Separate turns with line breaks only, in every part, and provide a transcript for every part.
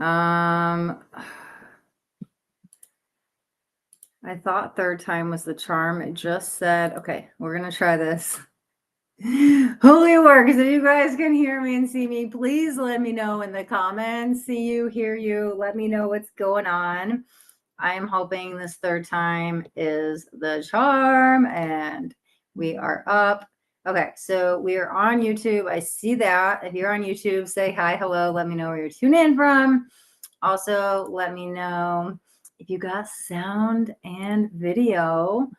I thought third time was the charm. It just said, okay, we're going to try this. Hopefully it works. If you guys can hear me and see me, please let me know in the comments. See you, hear you. Let me know what's going on. I am hoping this third time is the charm and we are up. Okay, so we are on YouTube. I see that. If you're on YouTube, say hi, hello. Let me know where you're tuning in from. Also, let me know if you got sound and video.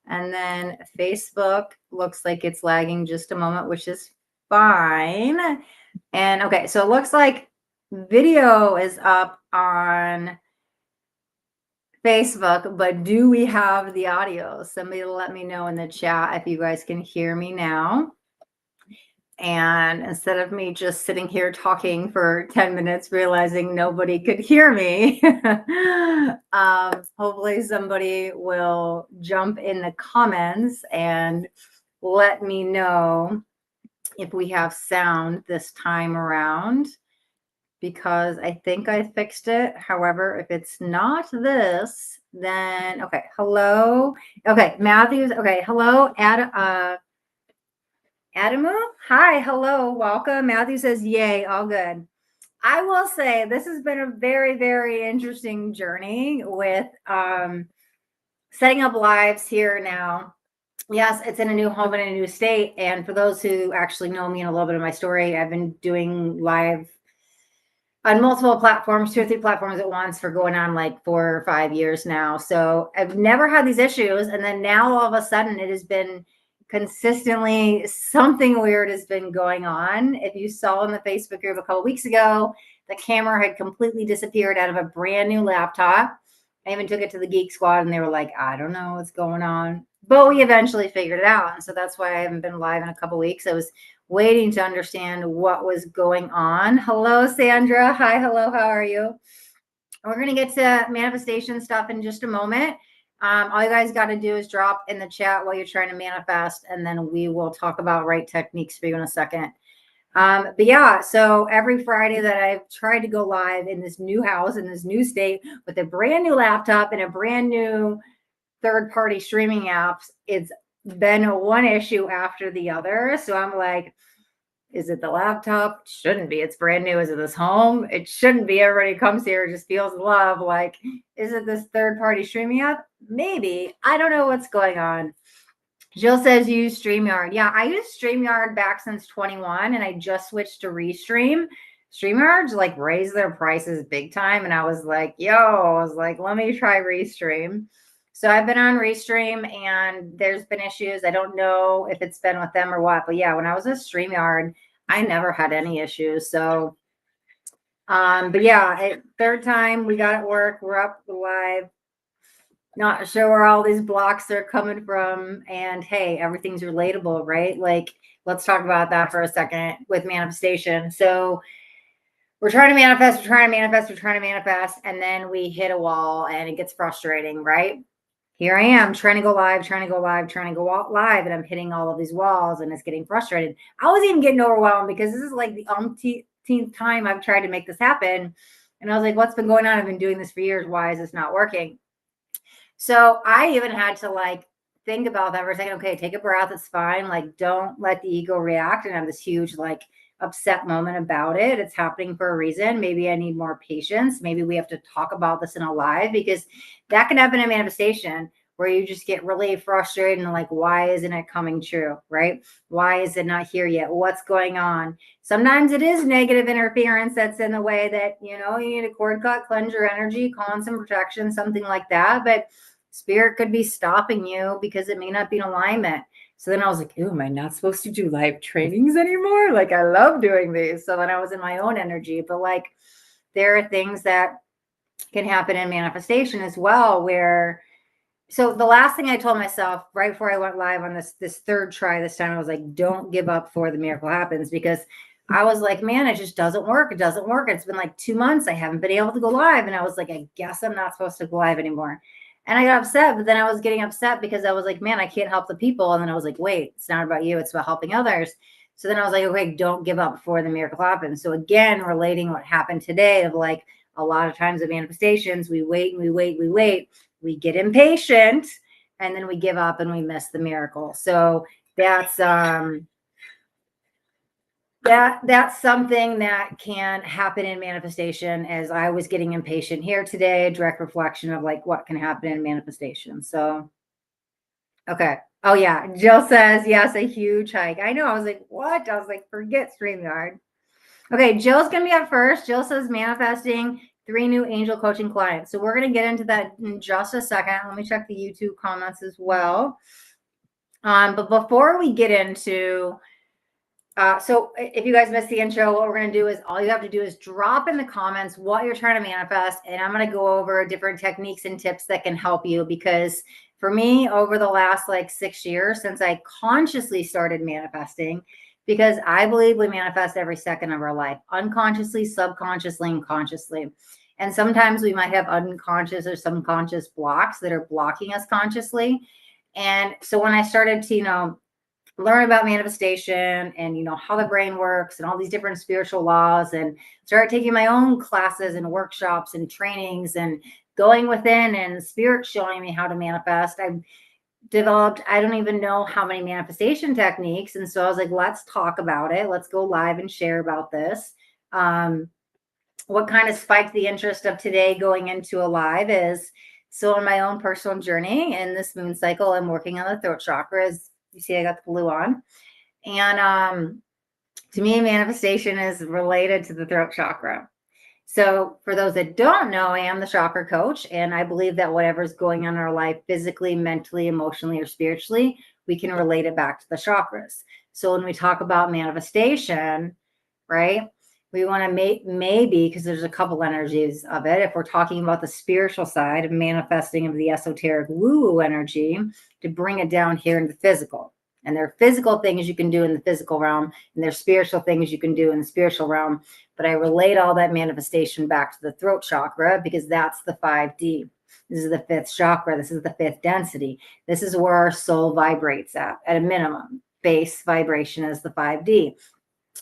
And then Facebook looks like it's lagging just a moment, which is fine. And okay, so it looks like video is up on Facebook, but do we have the audio? Somebody let me know in the chat if you guys can hear me now. And instead of me just sitting here talking for 10 minutes, realizing nobody could hear me, hopefully somebody will jump in the comments and let me know if we have sound this time around, because I think I fixed it. However, if it's not this, then okay. Hello. Okay, Matthews. Okay, hello, Adamu. Hi, hello, welcome. Matthew says, yay, all good. I will say this has been a very, very interesting journey with setting up lives here now. Yes, it's in a new home in a new state. And for those who actually know me and a little bit of my story, I've been doing live on multiple platforms, 2 or 3 platforms at once for going on like 4 or 5 years now. So I've never had these issues. And then now all of a sudden it has been consistently something weird has been going on. If you saw in the Facebook group a couple weeks ago, the camera had completely disappeared out of a brand new laptop. I even took it to the Geek Squad and they were like, I don't know what's going on. But we eventually figured it out. And so that's why I haven't been live in a couple weeks. I was waiting to understand what was going on. Hello, Sandra. Hi, hello, how are you? We're going to get to manifestation stuff in just a moment. All you guys got to do is drop in the chat while you're trying to manifest, and then we will talk about right techniques for you in a second. But yeah, so every Friday that I've tried to go live in this new house, in this new state, with a brand new laptop and a brand new third-party streaming apps, it's been one issue after the other. So I'm like, is it the laptop? Shouldn't be. It's brand new. Is it this home? It shouldn't be. Everybody comes here, just feels love. Like, is it this third-party streaming app? Maybe. I don't know what's going on. Jill says use StreamYard. Yeah, I used StreamYard back since 21, and I just switched to Restream. StreamYard's like raised their prices big time, and I was like, let me try Restream. So I've been on Restream, and there's been issues. I don't know if it's been with them or what, but yeah, when I was at StreamYard, I never had any issues. So, but yeah, third time we got it work. We're up live. Not sure where all these blocks are coming from. And hey, everything's relatable, right? Like, let's talk about that for a second with manifestation. So we're trying to manifest, and then we hit a wall and it gets frustrating, right? Here I am trying to go live, and I'm hitting all of these walls and it's getting frustrated. I was even getting overwhelmed because this is like the umpteenth time I've tried to make this happen. And I was like, what's been going on? I've been doing this for years. Why is this not working? So I even had to like think about that for a second. Okay, take a breath. It's fine. Like, don't let the ego react and have this huge, like, upset moment about it. It's happening for a reason. Maybe I need more patience. Maybe we have to talk about this in a live, because that can happen in manifestation where you just get really frustrated and like, why isn't it coming true? Right? Why is it not here yet? What's going on? Sometimes it is negative interference that's in the way that, you need a cord cut, cleanse your energy, call in some protection, something like that. But spirit could be stopping you because it may not be in alignment. So then I was like, oh, am I not supposed to do live trainings anymore? Like, I love doing these. So then I was in my own energy. But like, there are things that can happen in manifestation as well, where, so the last thing I told myself right before I went live on this third try this time, I was like, don't give up before the miracle happens, because I was like, man, it just doesn't work. It doesn't work. It's been like 2 months. I haven't been able to go live. And I was like, I guess I'm not supposed to go live anymore. And I got upset, but then I was getting upset because I was like, man, I can't help the people. And then I was like, wait, it's not about you. It's about helping others. So then I was like, okay, don't give up before the miracle happens. So again, relating what happened today of like, a lot of times with manifestations, we wait and we wait, we wait, we get impatient, and then we give up and we miss the miracle. So that's that's something that can happen in manifestation. As I was getting impatient here today, direct reflection of like what can happen in manifestation. So okay. Oh yeah. Jill says yes, a huge hike. I know. I was like, what? I was like, forget StreamYard. Okay, Jill's gonna be up first. Jill says manifesting 3 new angel coaching clients. So we're gonna get into that in just a second. Let me check the YouTube comments as well. But before we get into so if you guys missed the intro, what we're going to do is all you have to do is drop in the comments what you're trying to manifest. And I'm going to go over different techniques and tips that can help you, because for me, over the last like 6 years, since I consciously started manifesting, because I believe we manifest every second of our life, unconsciously, subconsciously, and consciously. And sometimes we might have unconscious or subconscious blocks that are blocking us consciously. And so when I started to, learn about manifestation and how the brain works and all these different spiritual laws, and start taking my own classes and workshops and trainings and going within, and spirit showing me how to manifest, I developed, I don't even know how many manifestation techniques. And so I was like, let's talk about it. Let's go live and share about this. What kind of spiked the interest of today going into a live is, so in my own personal journey in this moon cycle, I'm working on the throat chakra. As you see, I got the blue on. And to me, manifestation is related to the throat chakra. So for those that don't know, I am the chakra coach, and I believe that whatever's going on in our life, physically, mentally, emotionally, or spiritually, we can relate it back to the chakras. So when we talk about manifestation, right, we want to maybe, because there's a couple energies of it. If we're talking about the spiritual side of manifesting, of the esoteric woo-woo energy, to bring it down here in the physical. And there are physical things you can do in the physical realm, and there's spiritual things you can do in the spiritual realm. But I relate all that manifestation back to the throat chakra, because that's the 5D. This is the 5th chakra. This is the 5th density. This is where our soul vibrates at a minimum. Base vibration is the 5D.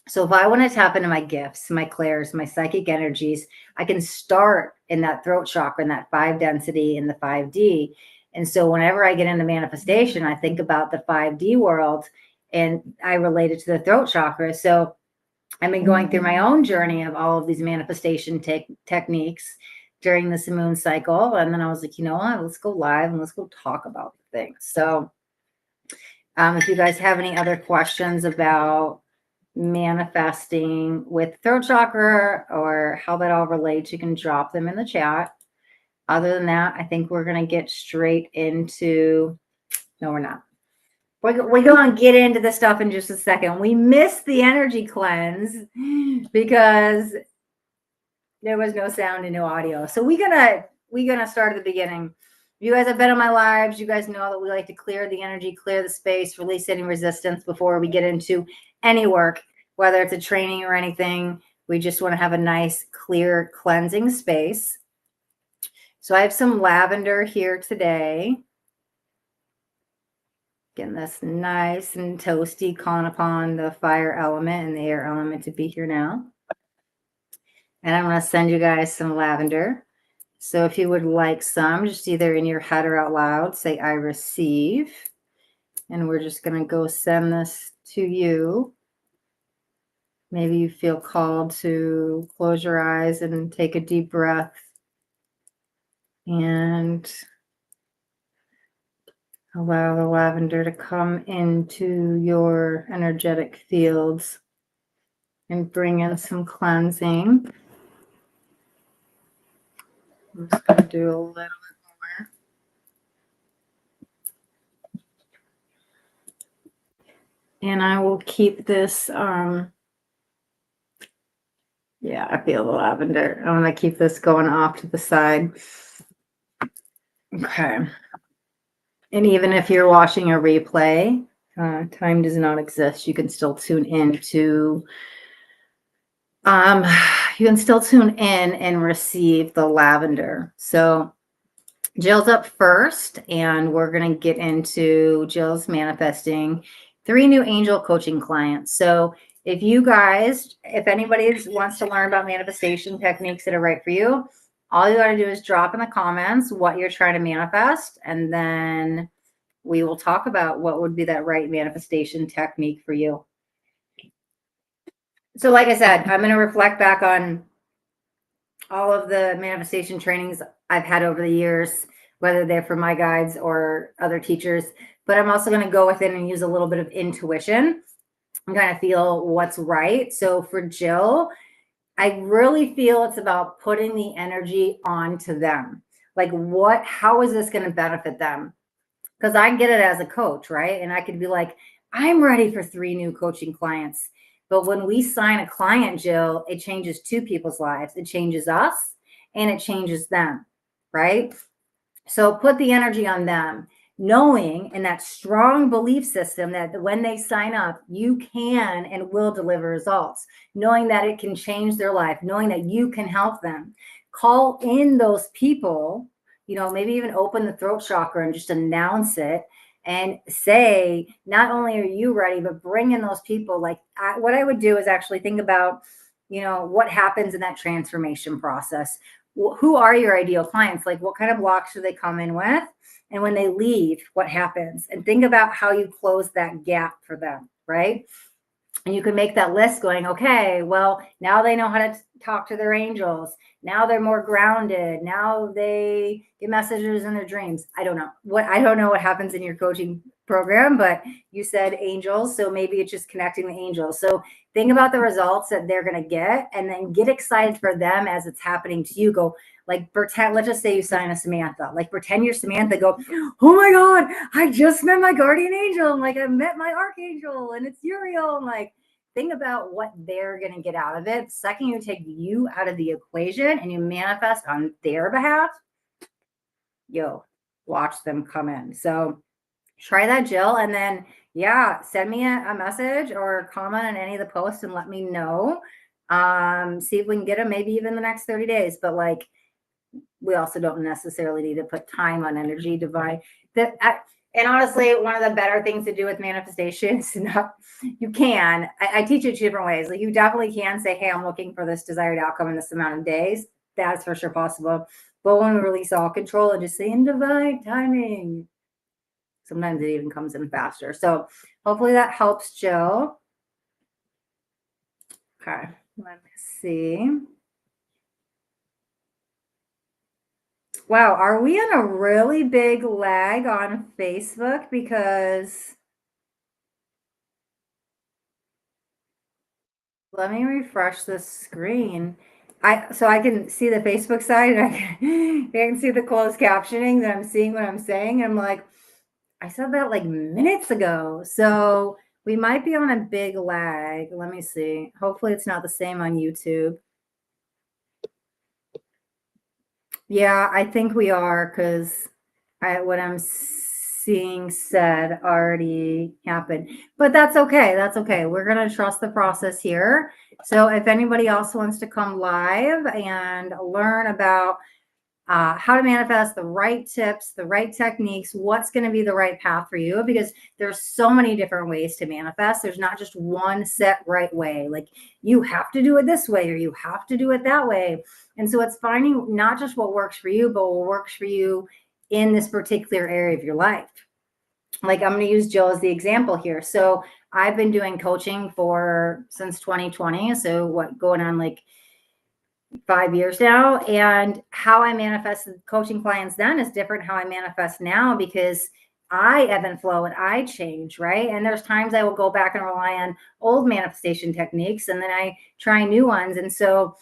So if I want to tap into my gifts, my clairs, my psychic energies, I can start in that throat chakra, in that 5 density, in the 5D. And so whenever I get into manifestation, I think about the 5D world, and I relate it to the throat chakra. So I've been going through my own journey of all of these manifestation techniques during this moon cycle. And then I was like, you know what, let's go live and let's go talk about things. So if you guys have any other questions about manifesting with throat chakra or how that all relates, you can drop them in the chat. Other than that, I think we're going to get straight into, no, we're not. We're going to get into the stuff in just a second. We missed the energy cleanse because there was no sound and no audio. So we're gonna start at the beginning. You guys have been on my lives. You guys know that we like to clear the energy, clear the space, release any resistance before we get into any work, whether it's a training or anything. We just want to have a nice, clear, cleansing space. So I have some lavender here today. Getting this nice and toasty, calling upon the fire element and the air element to be here now. And I'm going to send you guys some lavender. So if you would like some, just either in your head or out loud, say, I receive. And we're just going to go send this to you. Maybe you feel called to close your eyes and take a deep breath. And allow the lavender to come into your energetic fields and bring in some cleansing. I'm just going to do a little bit more. And I will keep this, yeah, I feel the lavender. I'm going to keep this going off to the side. Okay. And even if you're watching a replay, time does not exist. You can still tune in to, you can still tune in and receive the lavender. So Jill's up first, and we're going to get into Jill's manifesting 3 new angel coaching clients. So if anybody wants to learn about manifestation techniques that are right for you, all you got to do is drop in the comments what you're trying to manifest, and then we will talk about what would be that right manifestation technique for you. So like I said, I'm going to reflect back on all of the manifestation trainings I've had over the years, whether they're for my guides or other teachers, but I'm also going to go within and use a little bit of intuition. I'm going to feel what's right. So for Jill, I really feel it's about putting the energy onto them. Like how is this going to benefit them? Because I get it as a coach, right? And I could be like, I'm ready for 3 new coaching clients. But when we sign a client, Jill, it changes 2 people's lives. It changes us and it changes them, right? So put the energy on them, knowing in that strong belief system that when they sign up, you can and will deliver results, knowing that it can change their life, knowing that you can help them. Call in those people, maybe even open the throat chakra and just announce it and say, not only are you ready, but bring in those people. Like what I would do is actually think about, what happens in that transformation process. Who are your ideal clients? Like what kind of blocks do they come in with? And when they leave, what happens? And think about how you close that gap for them, right? And you can make that list going, okay, well, now they know how to talk to their angels. Now they're more grounded. Now they get messages in their dreams. I don't know what happens in your coaching program, but you said angels. So maybe it's just connecting the angels. So think about the results that they're going to get and then get excited for them as it's happening to you. Go like pretend, let's just say you sign a Samantha, like pretend you're Samantha, go, oh my God, I just met my guardian angel. And like I met my archangel and it's Uriel. And like, think about what they're going to get out of it. The second you take you out of the equation and you manifest on their behalf, watch them come in. So try that, Jill. And then, send me a message or comment on any of the posts and let me know. See if we can get them maybe even the next 30 days. But like, we also don't necessarily need to put time on energy divine. And honestly, one of the better things to do with manifestations, you can. I teach it 2 different ways. Like you definitely can say, hey, I'm looking for this desired outcome in this amount of days. That's for sure possible. But when we release all control and just say in divine timing, sometimes it even comes in faster. So hopefully that helps, Jill. Okay, let me see. Wow, are we on a really big lag on Facebook? Because let me refresh the screen. So I can see the Facebook side and I can see the closed captioning that I'm seeing what I'm saying. I'm like, I said that like minutes ago. So we might be on a big lag. Let me see. Hopefully it's not the same on YouTube. Yeah, I think we are because what I'm seeing said already happened. But that's okay. That's okay. We're going to trust the process here. So if anybody else wants to come live and learn about how to manifest, the right tips, the right techniques, what's going to be the right path for you, because there's so many different ways to manifest. There's not just one set right way. Like you have to do it this way or you have to do it that way. And so it's finding not just what works for you, but what works for you in this particular area of your life. Like I'm going to use Jill as the example here. So I've been doing coaching since 2020. So going on like 5 years now, and how I manifested coaching clients then is different how I manifest now because I ebb and flow and I change, right? And there's times I will go back and rely on old manifestation techniques and then I try new ones. And so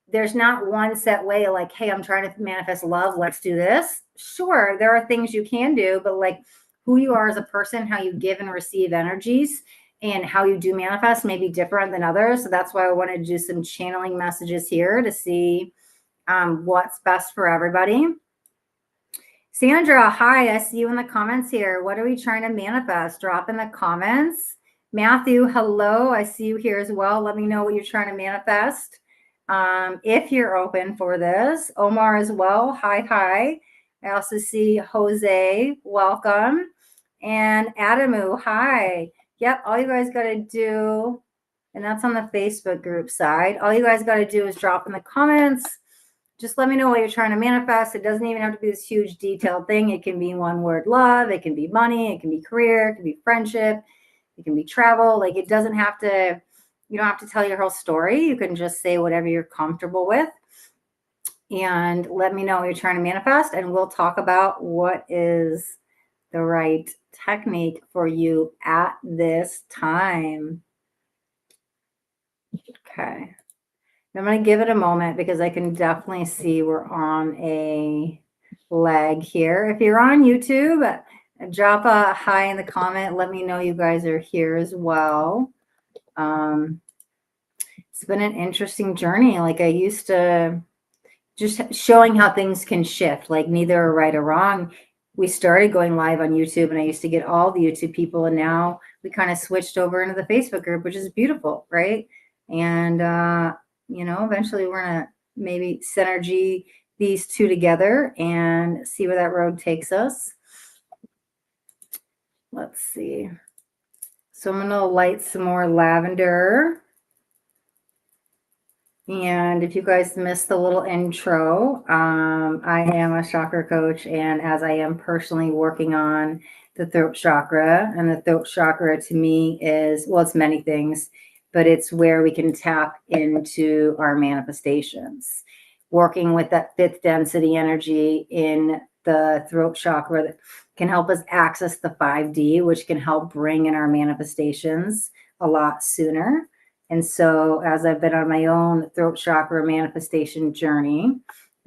there's not one set way like, hey, I'm trying to manifest love, let's do this. Sure, there are things you can do, but like who you are as a person, how you give and receive energies, and how you do manifest may be different than others. So that's why I wanted to do some channeling messages here to see what's best for everybody. Sandra, hi, I see you in the comments here. What are we trying to manifest? Drop in the comments. Matthew, hello, I see you here as well. Let me know what you're trying to manifest. If you're open for this. Omar as well, hi. I also see Jose, welcome. And Adamu, hi. Yep, all you guys got to do and that's on the Facebook group side. All you guys got to do is drop in the comments. Just let me know what you're trying to manifest. It doesn't even have to be this huge detailed thing. It can be one word love. It can be money. It can be career. It can be friendship. It can be travel. Like, it doesn't have to, you don't have to tell your whole story. You can just say whatever you're comfortable with. And let me know what you're trying to manifest. And we'll talk about what is the right technique for you at this time. Okay. I'm going to give it a moment because I can definitely see we're on a lag here. If you're on YouTube, drop a hi in the comment. Let me know you guys are here as well. It's been an interesting journey. Like, I used to just showing how things can shift, like neither are right or wrong. We started going live on YouTube and I used to get all the YouTube people, and now we kind of switched over into the Facebook group, which is beautiful, right? And eventually we're gonna maybe synergy these two together and see where that road takes us. Let's see. So I'm gonna light some more lavender. And if you guys missed the little intro, I am a chakra coach, and as I am personally working on the throat chakra, and the throat chakra to me is, well, it's many things, but it's where we can tap into our manifestations. Working with that fifth density energy in the throat chakra that can help us access the 5D, which can help bring in our manifestations a lot sooner. And so as I've been on my own throat chakra manifestation journey,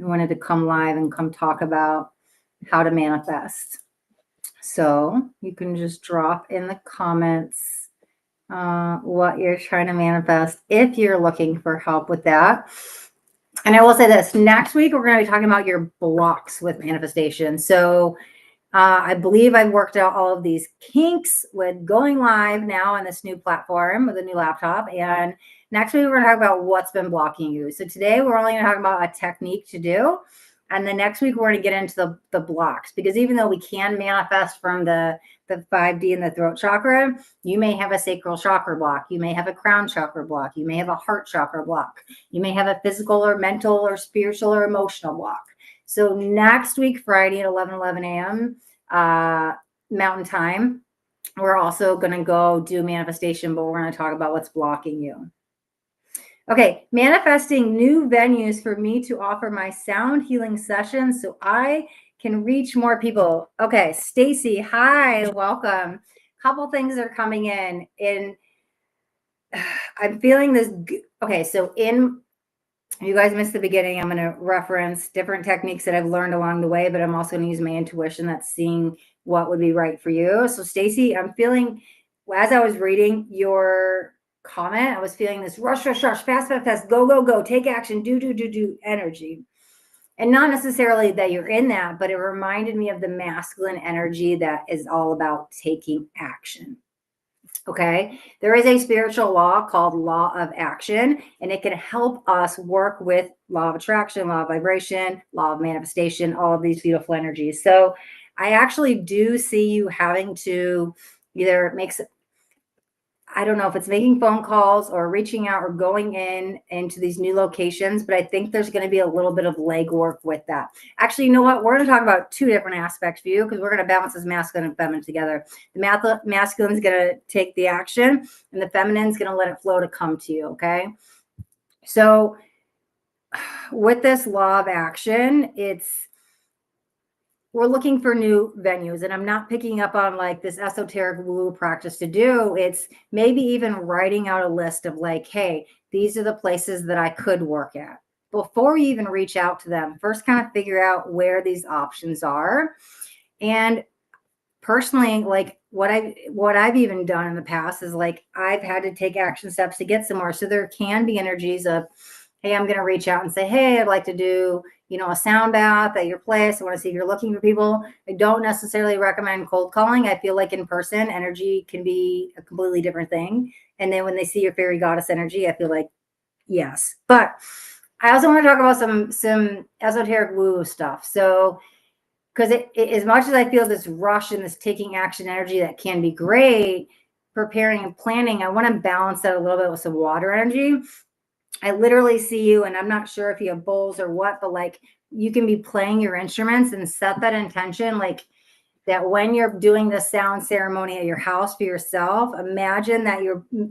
I wanted to come live and come talk about how to manifest. So you can just drop in the comments what you're trying to manifest if you're looking for help with that. And I will say this, next week, we're going to be talking about your blocks with manifestation. So I believe I've worked out all of these kinks with going live now on this new platform with a new laptop. And next week, we're going to talk about what's been blocking you. So today, we're only going to talk about a technique to do. And then next week, we're going to get into the blocks, because even though we can manifest from the 5D and the throat chakra, you may have a sacral chakra block. You may have a crown chakra block. You may have a heart chakra block. You may have a physical or mental or spiritual or emotional block. So next week, Friday at 11 a.m. Mountain Time, we're also going to go do manifestation, but we're going to talk about what's blocking you. Okay, manifesting new venues for me to offer my sound healing sessions so I can reach more people. Okay, Stacy, hi, welcome. Couple things are coming in, and I'm feeling this. Okay, so you guys missed the beginning. I'm going to reference different techniques that I've learned along the way, but I'm also going to use my intuition that's seeing what would be right for you. So Stacy, I'm feeling, as I was reading your comment, I was feeling this rush, fast, go, take action, do energy. And not necessarily that you're in that, but it reminded me of the masculine energy that is all about taking action. Okay, there is a spiritual law called law of action, and it can help us work with law of attraction, law of vibration, law of manifestation, all of these beautiful energies. So I actually do see you having to either I don't know if it's making phone calls or reaching out or going into these new locations, but I think there's going to be a little bit of legwork with that. Actually, you know what? We're going to talk about two different aspects for you, because we're going to balance this masculine and feminine together. The masculine is going to take the action, and the feminine is going to let it flow to come to you. Okay. So with this law of action, we're looking for new venues, and I'm not picking up on like this esoteric woo practice to do. It's maybe even writing out a list of like, hey, these are the places that I could work at. Before you even reach out to them, first kind of figure out where these options are. And personally, like what I've even done in the past is like, I've had to take action steps to get somewhere. So there can be energies of, hey, I'm going to reach out and say, hey, I'd like to do, a sound bath at your place. I want to see if you're looking for people. I don't necessarily recommend cold calling. I feel like in person energy can be a completely different thing. And then when they see your fairy goddess energy, I feel like, yes. But I also want to talk about some esoteric woo stuff. So, because as much as I feel this rush and this taking action energy that can be great, preparing and planning, I want to balance that a little bit with some water energy. I literally see you, and I'm not sure if you have bowls or what, but like you can be playing your instruments and set that intention, like that when you're doing the sound ceremony at your house for yourself, imagine that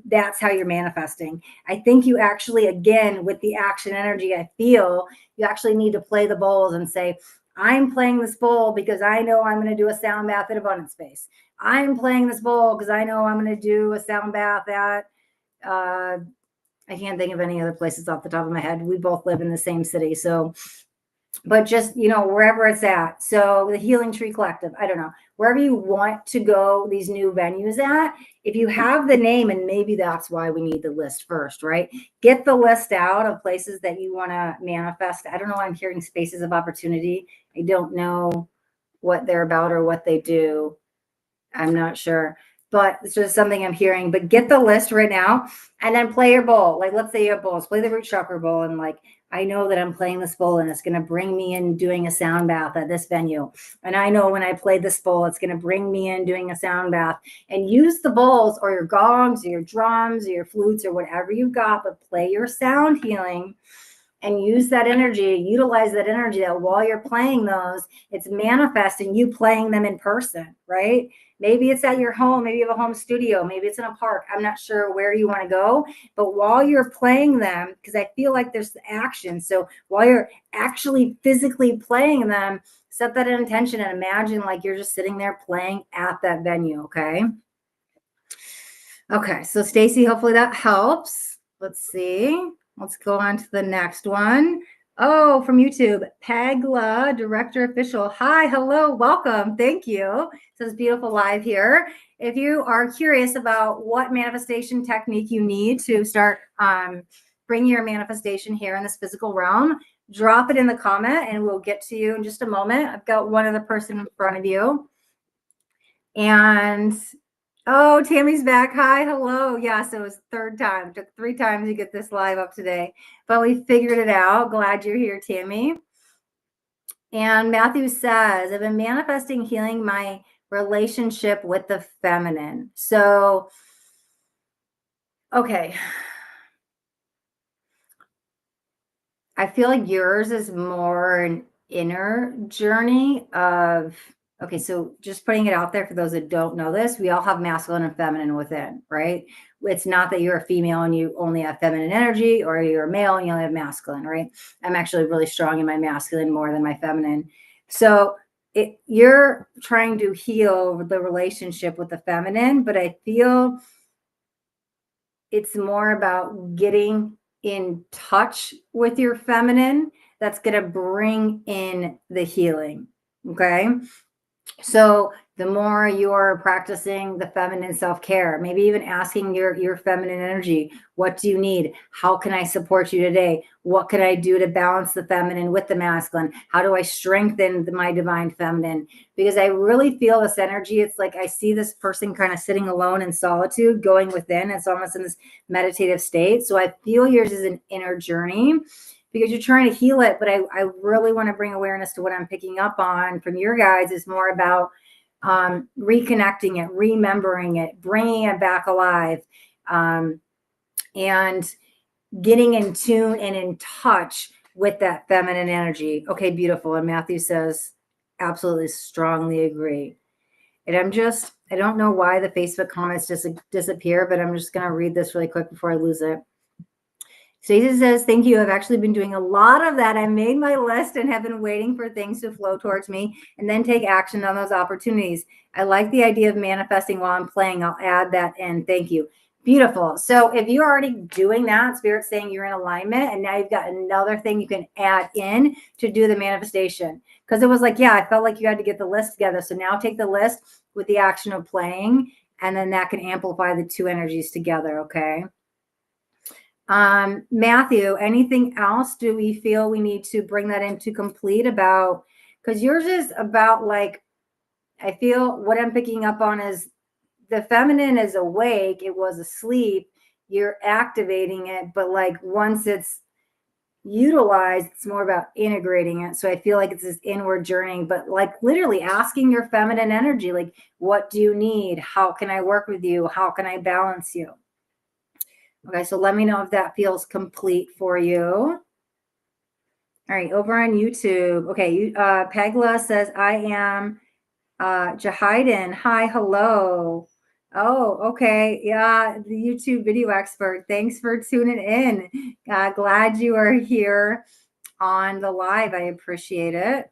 that's how you're manifesting. I think you actually, again, with the action energy, I feel you actually need to play the bowls and say, I'm playing this bowl because I know I'm going to do a sound bath at Abundant Space. I'm playing this bowl because I know I'm going to do a sound bath at I can't think of any other places off the top of my head. We both live in the same city. So, but just, wherever it's at. So the Healing Tree Collective, I don't know, wherever you want to go, these new venues at, if you have the name, and maybe that's why we need the list first, right? Get the list out of places that you want to manifest. I don't know. I'm hearing Spaces of Opportunity. I don't know what they're about or what they do. I'm not sure, but it's just something I'm hearing. But get the list right now and then play your bowl. Like, let's say you have bowls, play the root chakra bowl. And like, I know that I'm playing this bowl and it's going to bring me in doing a sound bath at this venue. And I know when I play this bowl, it's going to bring me in doing a sound bath. And use the bowls or your gongs or your drums or your flutes or whatever you've got, but play your sound healing and use that energy, utilize that energy that while you're playing those, it's manifesting you playing them in person, right? Maybe it's at your home, maybe you have a home studio, maybe it's in a park. I'm not sure where you want to go, but while you're playing them, because I feel like there's action. So while you're actually physically playing them, set that intention and imagine like you're just sitting there playing at that venue, okay? Okay, so Stacy, hopefully that helps. Let's see. Let's go on to the next one. Oh, from YouTube, Pagla, Director Official. Hi, hello, welcome. Thank you. So it's beautiful live here. If you are curious about what manifestation technique you need to start bringing your manifestation here in this physical realm, drop it in the comment and we'll get to you in just a moment. I've got one other person in front of you. And oh, Tammy's back. Hi, hello. Yes, it was third time. It took 3 times to get this live up today, but we figured it out. Glad you're here, Tammy. And Matthew says, I've been manifesting healing my relationship with the feminine. So, okay. I feel like yours is more an inner journey of, okay, so just putting it out there for those that don't know this, we all have masculine and feminine within, right? It's not that you're a female and you only have feminine energy, or you're a male and you only have masculine, right? I'm actually really strong in my masculine more than my feminine. So you're trying to heal the relationship with the feminine, but I feel it's more about getting in touch with your feminine that's going to bring in the healing. Okay. So the more you're practicing the feminine self-care, maybe even asking your feminine energy, what do you need? How can I support you today? What can I do to balance the feminine with the masculine? How do I strengthen my divine feminine? Because I really feel this energy. It's like I see this person kind of sitting alone in solitude, going within. It's almost in this meditative state. So I feel yours is an inner journey, because you're trying to heal it. But I really want to bring awareness to what I'm picking up on from your guys is more about reconnecting it, remembering it, bringing it back alive, and getting in tune and in touch with that feminine energy. Okay, beautiful. And Matthew says, absolutely, strongly agree. And I don't know why the Facebook comments disappear, but I'm just going to read this really quick before I lose it. Stacey says, thank you. I've actually been doing a lot of that. I made my list and have been waiting for things to flow towards me and then take action on those opportunities. I like the idea of manifesting while I'm playing. I'll add that in. Thank you. Beautiful. So if you're already doing that, Spirit's saying you're in alignment, and now you've got another thing you can add in to do the manifestation. Because it was like, yeah, I felt like you had to get the list together. So now take the list with the action of playing, and then that can amplify the two energies together. Okay. Matthew, anything else do we feel we need to bring that into complete about? Because yours is about like, I feel what I'm picking up on is the feminine is awake. It was asleep. You're activating it. But like once it's utilize, it's more about integrating it. So I feel like it's this inward journey, but like literally asking your feminine energy, like, what do you need? How can I work with you? How can I balance you? Okay, so let me know if that feels complete for you. All right, over on YouTube. Okay, Pegla says, I am Jahiden. Hi, hello. Oh, okay. Yeah, the YouTube video expert. Thanks for tuning in. Glad you are here on the live. I appreciate it.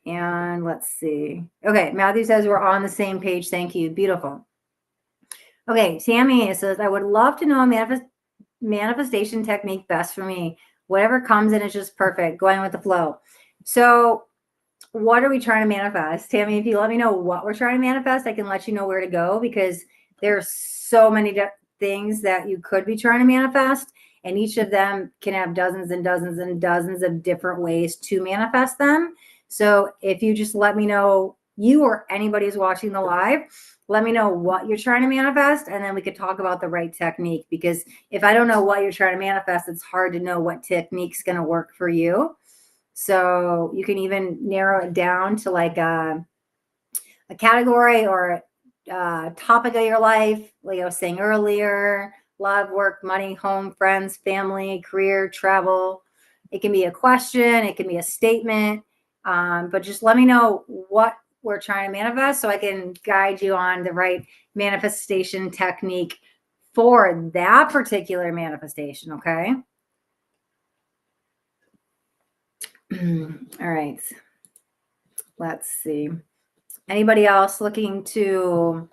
And let's see. Okay, Matthew says we're on the same page. Thank you. Beautiful. Okay, Tammy says, I would love to know a manifestation technique best for me. Whatever comes in is just perfect, going with the flow. So, what are we trying to manifest? Tammy, if you let me know what we're trying to manifest, I can let you know where to go, because there's so many things that you could be trying to manifest, and each of them can have dozens and dozens and dozens of different ways to manifest them. So if you just let me know, you or anybody who's watching the live, let me know what you're trying to manifest, and then we could talk about the right technique, because if I don't know what you're trying to manifest, it's hard to know what technique's going to work for you. So you can even narrow it down to like a category or a topic of your life, like I was saying earlier: love, work, money, home, friends, family, career, travel. It can be a question, it can be a statement, but just let me know what we're trying to manifest so I can guide you on the right manifestation technique for that particular manifestation. Okay. All right. Let's see. Anybody else looking to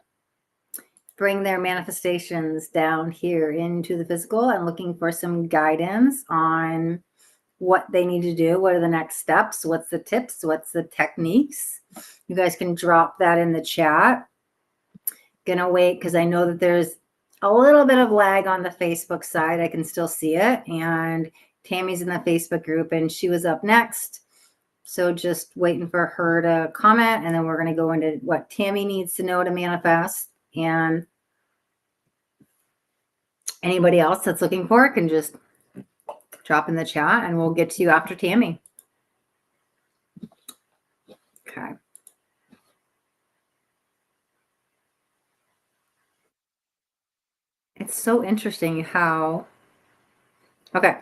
bring their manifestations down here into the physical and looking for some guidance on what they need to do? What are the next steps? What's the tips? What's the techniques? You guys can drop that in the chat. Gonna wait because I know that there's a little bit of lag on the Facebook side. I can still see it. And Tammy's in the Facebook group and she was up next. So just waiting for her to comment, and then we're going to go into what Tammy needs to know to manifest. And anybody else that's looking for it can just drop in the chat and we'll get to you after Tammy. Okay. It's so interesting how, okay.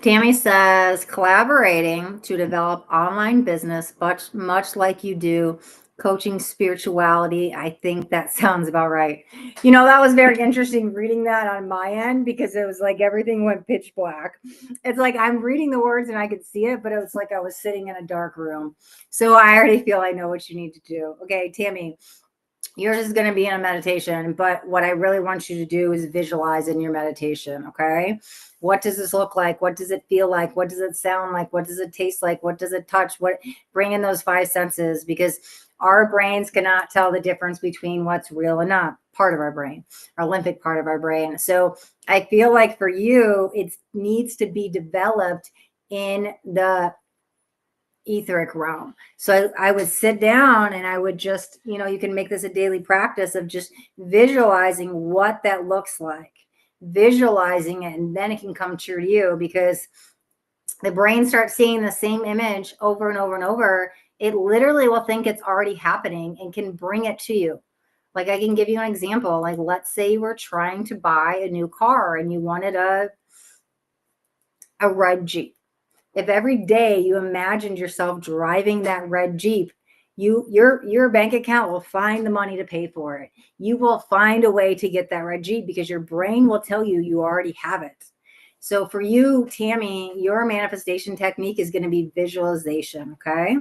Tammy says collaborating to develop online business, much like you do coaching spirituality. I think that sounds about right. You know, that was very interesting reading that on my end, because it was like everything went pitch black. It's like I'm reading the words and I could see it, but it was like I was sitting in a dark room. So I already feel I know what you need to do. Okay, Tammy, yours is going to be in a meditation, but what I really want you to do is visualize in your meditation. Okay. What does this look like? What does it feel like? What does it sound like? What does it taste like? What does it touch? What, bring in those five senses, because our brains cannot tell the difference between what's real and not. Part of our brain, our limbic part of our brain. So I feel like for you, it needs to be developed in the etheric realm. So I would sit down and I would just, you know, you can make this a daily practice of just visualizing what that looks like, visualizing it, and then it can come true to you, because the brain starts seeing the same image over and over and over. It literally will think it's already happening and can bring it to you. Like, I can give you an example. Like, let's say you were trying to buy a new car and you wanted a red Jeep. If every day you imagined yourself driving that red Jeep, your bank account will find the money to pay for it. You will find a way to get that red Jeep, because your brain will tell you you already have it. So for you, Tammy, your manifestation technique is going to be visualization. Okay.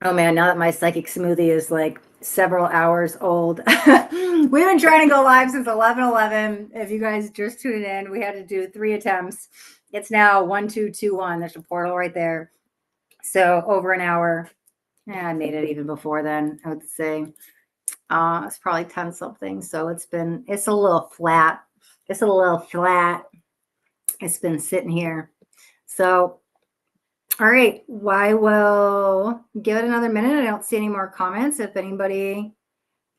Oh man, now that my psychic smoothie is like several hours old. We've been trying to go live since 11:11. If you guys just tuned in, we had to do 3 attempts. It's now 1221. There's a portal right there. So over an hour. Yeah, I made it even before then, I would say. It's probably 10 something. So it's a little flat. It's a little flat. It's been sitting here. So all right, I will give it another minute. I don't see any more comments. If anybody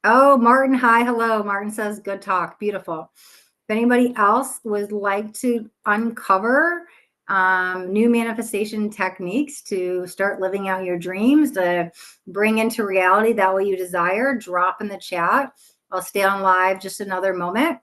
Oh, Martin, hi, hello. Martin says, good talk. Beautiful. If anybody else would like to uncover new manifestation techniques to start living out your dreams, to bring into reality that what you desire, drop in the chat. I'll stay on live just another moment.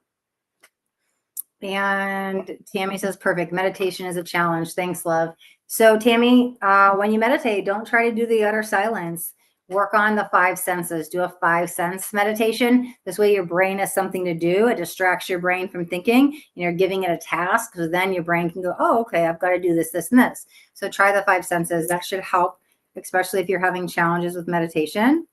And Tammy says, perfect. Meditation is a challenge. Thanks, love. So, Tammy, when you meditate, don't try to do the utter silence. Work on the five senses. Do a 5 sense meditation. This way, your brain has something to do. It distracts your brain from thinking, and you're giving it a task. So then your brain can go, oh, okay, I've got to do this, this, and this. So, try the 5 senses. That should help, especially if you're having challenges with meditation.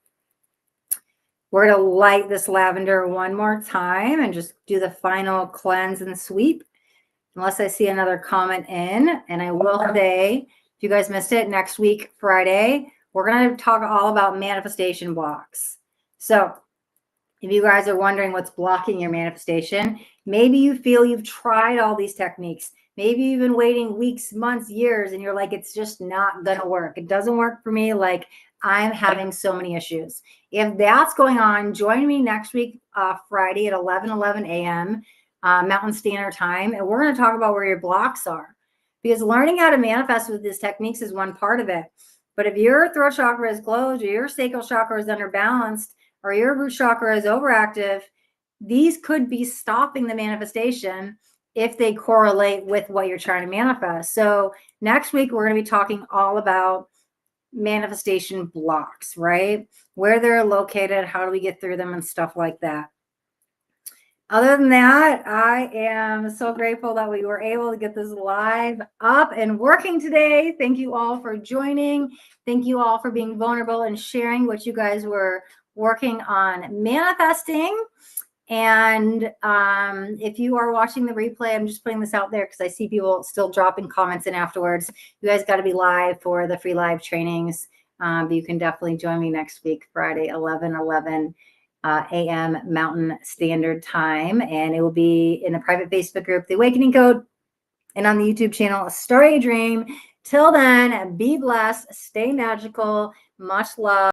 We're going to light this lavender one more time and just do the final cleanse and sweep. Unless I see another comment in. And I will say, if you guys missed it, next week, Friday, we're going to talk all about manifestation blocks. So if you guys are wondering what's blocking your manifestation, maybe you feel you've tried all these techniques. Maybe you've been waiting weeks, months, years, and you're like, it's just not going to work. It doesn't work for me. Like, I'm having so many issues. If that's going on, join me next week, Friday at 11 a.m. Mountain Standard Time. And we're going to talk about where your blocks are. Because learning how to manifest with these techniques is one part of it. But if your throat chakra is closed or your sacral chakra is underbalanced, or your root chakra is overactive, these could be stopping the manifestation if they correlate with what you're trying to manifest. So next week, we're going to be talking all about manifestation blocks, right? Where they're located, how do we get through them, and stuff like that. Other than that, I am so grateful that we were able to get this live up and working today. Thank you all for joining. Thank you all for being vulnerable and sharing what you guys were working on manifesting. And if you are watching the replay, I'm just putting this out there because I see people still dropping comments in afterwards. You guys got to be live for the free live trainings. But you can definitely join me next week, Friday, 11 a.m. Mountain Standard Time. And it will be in the private Facebook group, The Awakening Code, and on the YouTube channel, Start a Dream. Till then, be blessed, stay magical, much love.